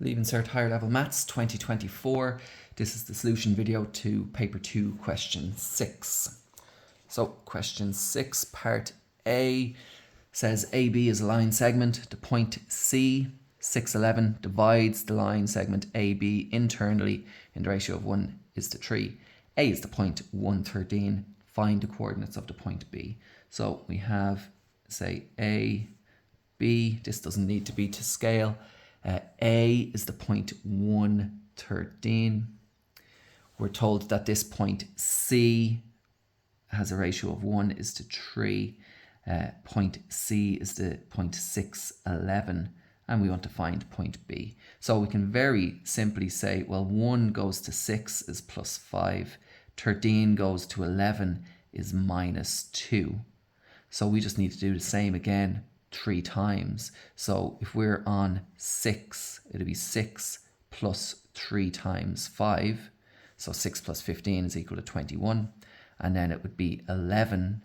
Leaving Cert Higher Level Maths 2024. This is the solution video to paper 2, question 6. So question 6, part A says AB is a line segment. The point C, 611, divides the line segment AB internally in the ratio of 1 is to 3. A is the point 113. Find the coordinates of the point B. So we have, say, A, B. This doesn't need to be to scale. A is the point 113. We're told that this point C has a ratio of 1 is to 3. Point C is the point 611, and we want to find point B. So we can very simply say, well, 1 goes to 6 is plus 5. 13 goes to 11 is minus 2. So we just need to do the same again 3 times. So if we're on 6, it'll be 6 plus 3 times 5. So 6 plus 15 is equal to 21. And then it would be 11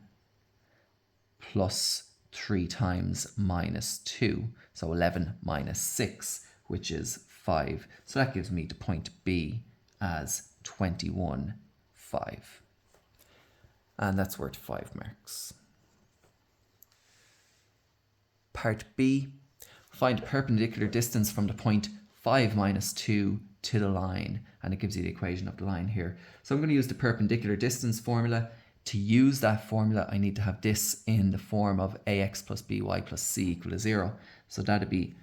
plus 3 times minus 2. So 11 minus 6, which is 5. So that gives me the point B as 21, 5. And that's worth 5 marks. Part B, find a perpendicular distance from the point 5 minus 2 to the line, and it gives you the equation of the line here. So I'm going to use the perpendicular distance formula. To use that formula, I need to have this in the form of ax plus by plus c equal to 0. So that'd be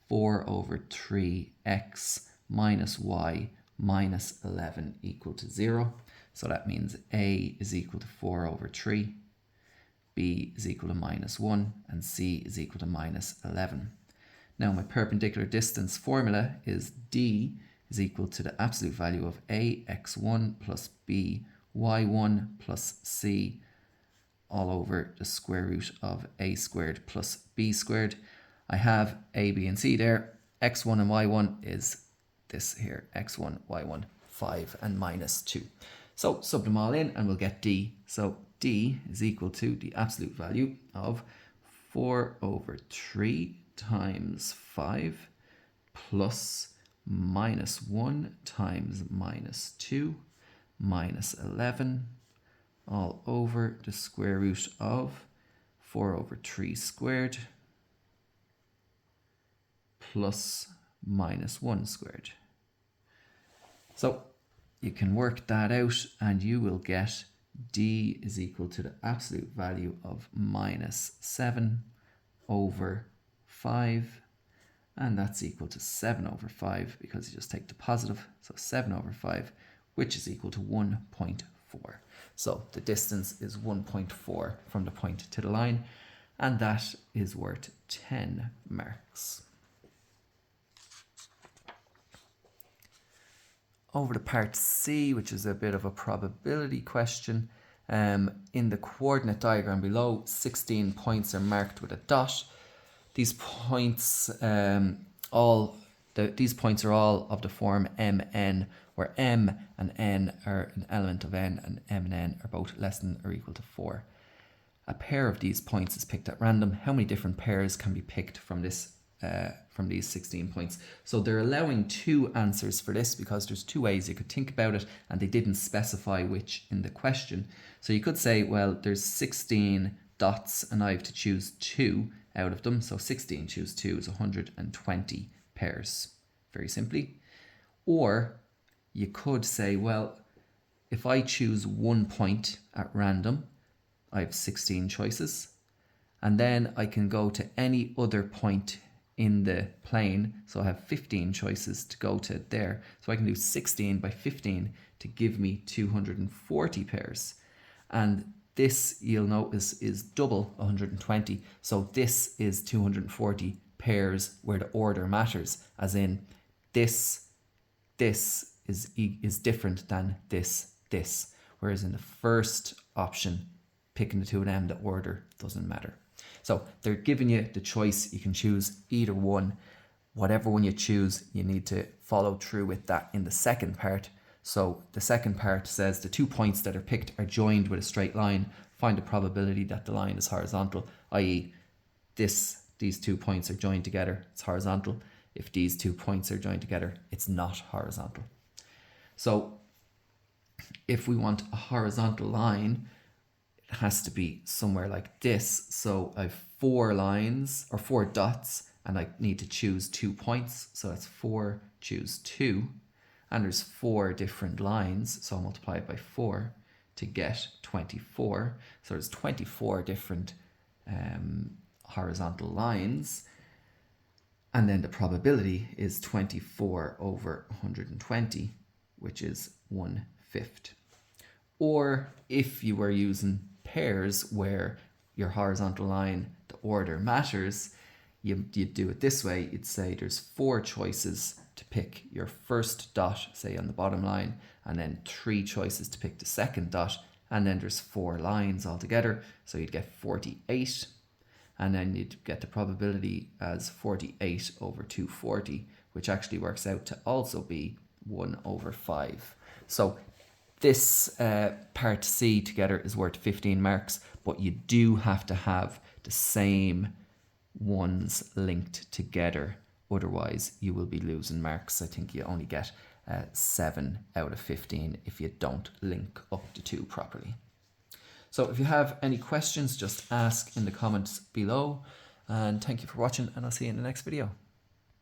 4 over 3x minus y minus 11 equal to 0. So that means a is equal to 4 over 3. B is equal to minus 1 and C is equal to minus 11. Now my perpendicular distance formula is D is equal to the absolute value of AX1 plus BY1 plus C all over the square root of A squared plus B squared. I have A, B and C there. X1 and Y1 is this here, X1, Y1, 5 and minus 2. So sub them all in and we'll get D. So D is equal to the absolute value of 4 over 3 times 5 plus minus 1 times minus 2 minus 11 all over the square root of 4 over 3 squared plus minus 1 squared. So you can work that out and you will get D is equal to the absolute value of minus 7 over 5, and that's equal to 7 over 5 because you just take the positive, so 7 over 5, which is equal to 1.4. So the distance is 1.4 from the point to the line, and that is worth 10 marks. Over to part C, which is a bit of a probability question. In the coordinate diagram below, 16 points are marked with a dot. These points, these points are all of the form Mn, where M and N are an element of N, and M and N are both less than or equal to 4. A pair of these points is picked at random. How many different pairs can be picked from this? From these 16 points. So they're allowing 2 answers for this because there's 2 ways you could think about it, and they didn't specify which in the question. So you could say, well, there's 16 dots and I have to choose 2 out of them. So 16 choose 2 is 120 pairs, very simply. Or you could say, well, if I choose 1 point at random, I have 16 choices, and then I can go to any other point in the plane, so I have 15 choices to go to there. So I can do 16 by 15 to give me 240 pairs. And this, you'll notice, is double 120. So this is 240 pairs where the order matters, as in this is different than this. Whereas in the first option, picking the 2 of them, the order doesn't matter. So they're giving you the choice. You can choose either one. Whatever one you choose, you need to follow through with that in the second part. So the second part says the 2 points that are picked are joined with a straight line. Find the probability that the line is horizontal, i.e. these 2 points are joined together, it's horizontal. if these 2 points are joined together, it's not horizontal. So if we want a horizontal line, it has to be somewhere like this. So I have 4 lines or 4 dots, and I need to choose 2 points. So that's 4, choose 2. And there's 4 different lines. So I'll multiply it by 4 to get 24. So there's 24 different horizontal lines. And then the probability is 24 over 120, which is 1/5. Or if you were using pairs where your horizontal line, the order matters, you'd do it this way. You'd say there's 4 choices to pick your first dot, say on the bottom line, and then 3 choices to pick the second dot, and then there's 4 lines altogether. So you'd get 48, and then you'd get the probability as 48 over 240, which actually works out to also be 1/5. So this part C together is worth 15 marks, but you do have to have the same ones linked together. Otherwise, you will be losing marks. I think you only get 7 out of 15 if you don't link up the 2 properly. So if you have any questions, just ask in the comments below. And thank you for watching, and I'll see you in the next video.